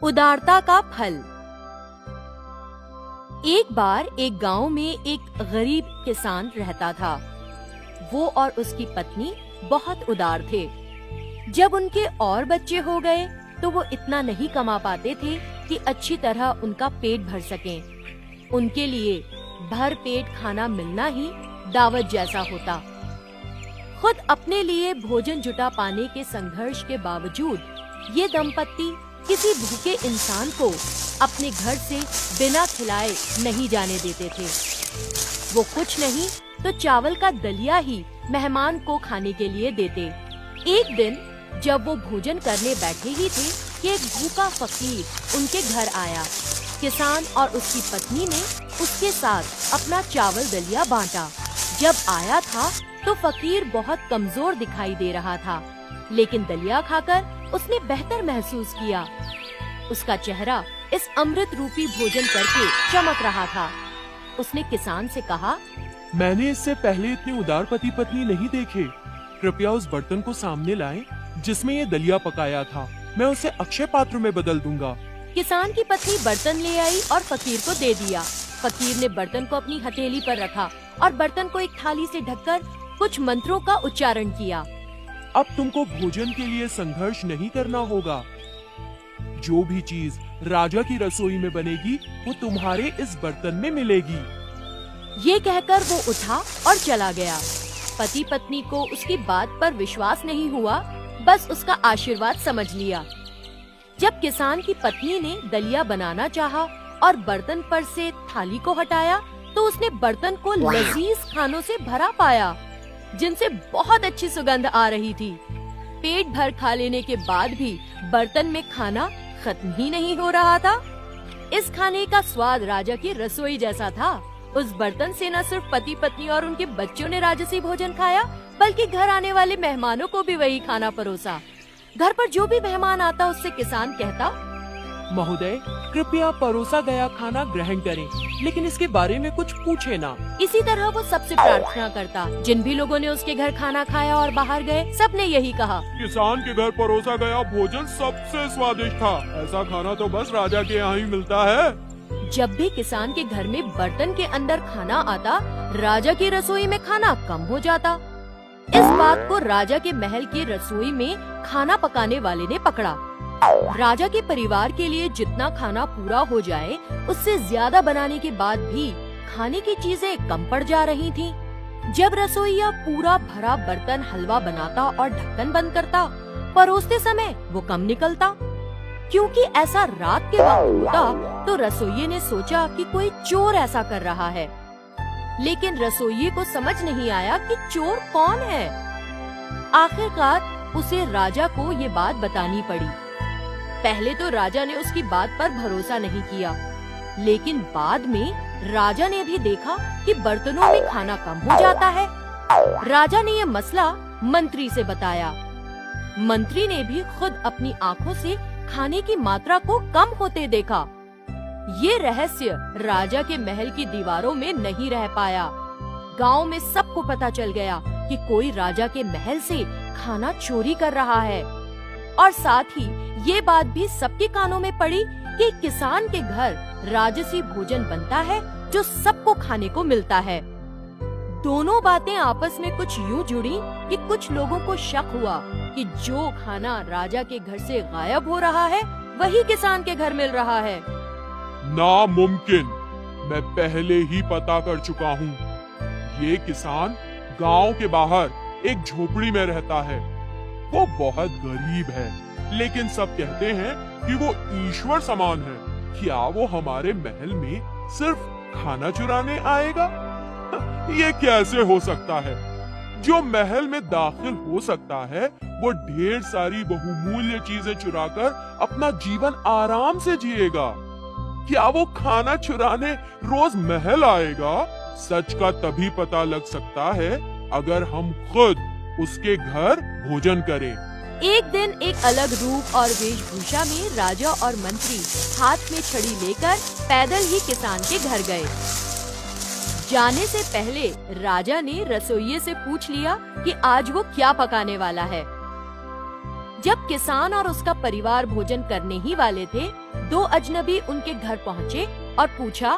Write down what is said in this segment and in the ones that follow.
उदारता का फल। एक बार एक गांव में एक गरीब किसान रहता था। वो और उसकी पत्नी बहुत उदार थे। जब उनके और बच्चे हो गए तो वो इतना नहीं कमा पाते थे कि अच्छी तरह उनका पेट भर सकें। उनके लिए भर पेट खाना मिलना ही दावत जैसा होता। खुद अपने लिए भोजन जुटा पाने के संघर्ष के बावजूद ये दंपत्ति किसी भूखे इंसान को अपने घर से बिना खिलाए नहीं जाने देते थे। वो कुछ नहीं तो चावल का दलिया ही मेहमान को खाने के लिए देते। एक दिन जब वो भोजन करने बैठे ही थे कि एक भूखा फकीर उनके घर आया। किसान और उसकी पत्नी ने उसके साथ अपना चावल दलिया बांटा। जब आया था तो फकीर बहुत कमजोर दिखाई दे रहा था, लेकिन दलिया खाकर उसने बेहतर महसूस किया। उसका चेहरा इस अमृत रूपी भोजन करके चमक रहा था। उसने किसान से कहा, मैंने इससे पहले इतने उदार पति पत्नी नहीं देखे। कृपया उस बर्तन को सामने लाएं जिसमें ये दलिया पकाया था। मैं उसे अक्षय पात्र में बदल दूंगा। किसान की पत्नी बर्तन ले आई और फकीर को दे दिया। फकीर ने बर्तन को अपनी हथेली पर रखा और बर्तन को एक थाली से ढककर कुछ मंत्रों का उच्चारण किया। अब तुमको भोजन के लिए संघर्ष नहीं करना होगा। जो भी चीज राजा की रसोई में बनेगी वो तुम्हारे इस बर्तन में मिलेगी। ये कहकर वो उठा और चला गया। पति पत्नी को उसकी बात पर विश्वास नहीं हुआ, बस उसका आशीर्वाद समझ लिया। जब किसान की पत्नी ने दलिया बनाना चाहा और बर्तन पर से थाली को हटाया तो उसने बर्तन को लजीज खानों से भरा पाया, जिनसे बहुत अच्छी सुगंध आ रही थी। पेट भर खा लेने के बाद भी बर्तन में खाना खत्म ही नहीं हो रहा था। इस खाने का स्वाद राजा की रसोई जैसा था। उस बर्तन से न सिर्फ पति पत्नी और उनके बच्चों ने राजसी भोजन खाया, बल्कि घर आने वाले मेहमानों को भी वही खाना परोसा। घर पर जो भी मेहमान आता उससे किसान कहता, महोदय, कृपया परोसा गया खाना ग्रहण करें, लेकिन इसके बारे में कुछ पूछे ना। इसी तरह वो सबसे प्रार्थना करता। जिन भी लोगों ने उसके घर खाना खाया और बाहर गए, सबने यही कहा, किसान के घर परोसा गया भोजन सबसे स्वादिष्ट था। ऐसा खाना तो बस राजा के यहाँ ही मिलता है। जब भी किसान के घर में बर्तन के अंदर खाना आता, राजा की रसोई में खाना कम हो जाता। इस बात को राजा के महल की रसोई में खाना पकाने वाले ने पकड़ा। राजा के परिवार के लिए जितना खाना पूरा हो जाए, उससे ज्यादा बनाने के बाद भी खाने की चीजें कम पड़ जा रही थीं। जब रसोइया पूरा भरा बर्तन हलवा बनाता और ढक्कन बंद करता, परोसते समय वो कम निकलता। क्योंकि ऐसा रात के वक्त होता तो रसोइये ने सोचा कि कोई चोर ऐसा कर रहा है, लेकिन रसोइये को समझ नहीं आया कि चोर कौन है। आखिरकार उसे राजा को ये बात बतानी पड़ी। पहले तो राजा ने उसकी बात पर भरोसा नहीं किया, लेकिन बाद में राजा ने भी देखा कि बर्तनों में खाना कम हो जाता है। राजा ने ये मसला मंत्री से बताया। मंत्री ने भी खुद अपनी आंखों से खाने की मात्रा को कम होते देखा। ये रहस्य राजा के महल की दीवारों में नहीं रह पाया। गांव में सबको पता चल गया कि कोई राजा के महल से खाना चोरी कर रहा है, और साथ ही ये बात भी सबके कानों में पड़ी कि किसान के घर राजसी भोजन बनता है जो सबको खाने को मिलता है। दोनों बातें आपस में कुछ यूं जुड़ी कि कुछ लोगों को शक हुआ कि जो खाना राजा के घर से गायब हो रहा है, वही किसान के घर मिल रहा है। नामुमकिन, मैं पहले ही पता कर चुका हूँ। ये किसान गांव के बाहर एक झोपड़ी में रहता है। वो बहुत गरीब है, लेकिन सब कहते हैं कि वो ईश्वर समान है। क्या वो हमारे महल में सिर्फ खाना चुराने आएगा? ये कैसे हो सकता है? जो महल में दाखिल हो सकता है, वो ढेर सारी बहुमूल्य चीजें चुराकर अपना जीवन आराम से जिएगा। क्या वो खाना चुराने रोज महल आएगा? सच का तभी पता लग सकता है अगर हम खुद उसके घर भोजन करें। एक दिन एक अलग रूप और वेशभूषा में राजा और मंत्री हाथ में छड़ी लेकर पैदल ही किसान के घर गए। जाने से पहले राजा ने रसोइये से पूछ लिया कि आज वो क्या पकाने वाला है। जब किसान और उसका परिवार भोजन करने ही वाले थे, दो अजनबी उनके घर पहुँचे और पूछा,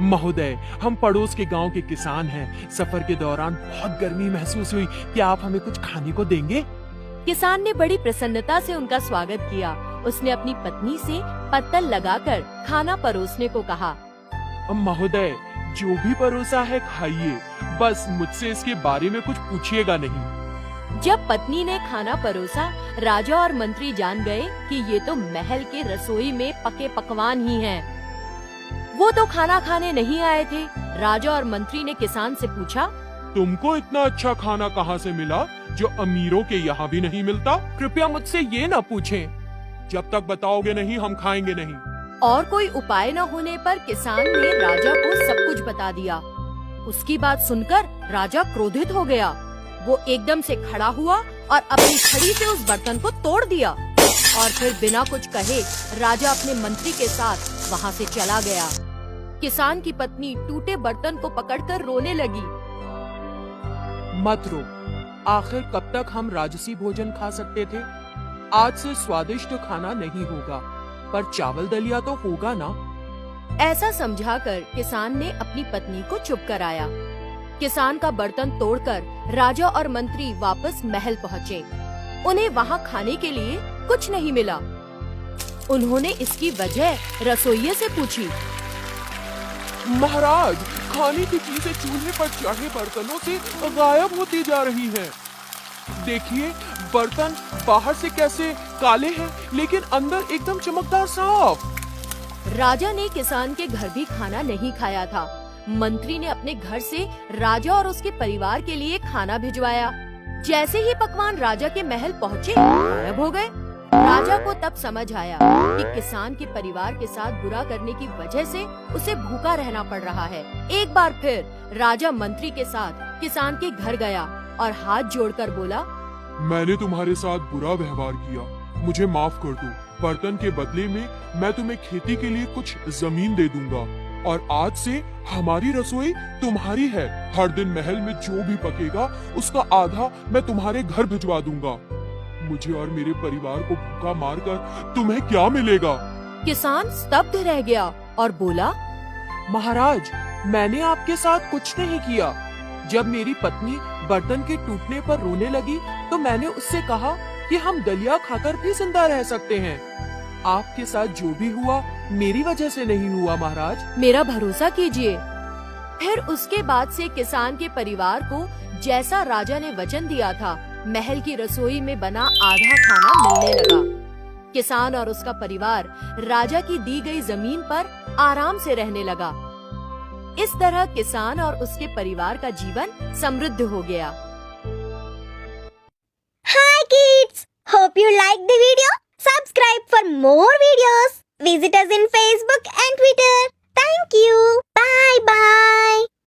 महोदय, हम पड़ोस के गांव के किसान हैं। सफर के दौरान बहुत गर्मी महसूस हुई। क्या आप हमें कुछ खाने को देंगे? किसान ने बड़ी प्रसन्नता से उनका स्वागत किया। उसने अपनी पत्नी से पत्तल लगाकर खाना परोसने को कहा। महोदय, जो भी परोसा है खाइए, बस मुझसे इसके बारे में कुछ पूछिएगा नहीं। जब पत्नी ने खाना परोसा, राजा और मंत्री जान गए कि ये तो महल के रसोई में पके पकवान ही हैं। वो तो खाना खाने नहीं आए थे। राजा और मंत्री ने किसान से पूछा, तुमको इतना अच्छा खाना कहाँ से मिला जो अमीरों के यहाँ भी नहीं मिलता? कृपया मुझसे ये ना पूछें। जब तक बताओगे नहीं, हम खाएंगे नहीं। और कोई उपाय न होने पर किसान ने राजा को सब कुछ बता दिया। उसकी बात सुनकर राजा क्रोधित हो गया। वो एकदम से खड़ा हुआ और अपनी छड़ी से उस बर्तन को तोड़ दिया और फिर बिना कुछ कहे राजा अपने मंत्री के साथ वहाँ से चला गया। किसान की पत्नी टूटे बर्तन को पकड़कर रोने लगी। मत रो, आखिर कब तक हम राजसी भोजन खा सकते थे? आज से स्वादिष्ट खाना नहीं होगा, पर चावल दलिया तो होगा ना। ऐसा समझाकर किसान ने अपनी पत्नी को चुप कराया। किसान का बर्तन तोड़कर राजा और मंत्री वापस महल पहुँचे। उन्हें वहाँ खाने के लिए कुछ नहीं मिला। उन्होंने इसकी वजह रसोइये से पूछी। महाराज, खाने की चीजें चूल्हे पर चढ़े बर्तनों से गायब होती जा रही हैं। देखिए, बर्तन बाहर से कैसे काले हैं, लेकिन अंदर एकदम चमकदार साफ। राजा ने किसान के घर भी खाना नहीं खाया था। मंत्री ने अपने घर से राजा और उसके परिवार के लिए खाना भिजवाया। जैसे ही पकवान राजा के महल पहुँचे, गायब हो गए। राजा को तब समझ आया कि किसान के परिवार के साथ बुरा करने की वजह से उसे भूखा रहना पड़ रहा है। एक बार फिर राजा मंत्री के साथ किसान के घर गया और हाथ जोड़कर बोला, मैंने तुम्हारे साथ बुरा व्यवहार किया, मुझे माफ कर दो। बर्तन के बदले में मैं तुम्हें खेती के लिए कुछ जमीन दे दूंगा और आज से हमारी रसोई तुम्हारी है। हर दिन महल में जो भी पकेगा उसका आधा मैं तुम्हारे घर भिजवा दूंगा। मुझे और मेरे परिवार को भूखा मारकर तुम्हें क्या मिलेगा? किसान स्तब्ध रह गया और बोला, महाराज, मैंने आपके साथ कुछ नहीं किया। जब मेरी पत्नी बर्तन के टूटने पर रोने लगी तो मैंने उससे कहा कि हम दलिया खाकर भी जिंदा रह सकते हैं। आपके साथ जो भी हुआ मेरी वजह से नहीं हुआ महाराज। मेरा भरोसा कीजिए। फिर उसके बाद से किसान के परिवार को जैसा राजा ने वचन दिया था, महल की रसोई में बना आधा खाना मिलने लगा। किसान और उसका परिवार राजा की दी गई जमीन पर आराम से रहने लगा। इस तरह किसान और उसके परिवार का जीवन समृद्ध हो गया। Hi kids! Hope you liked the video. Subscribe for more videos. Visit us in Facebook and Twitter. Thank you. Bye bye.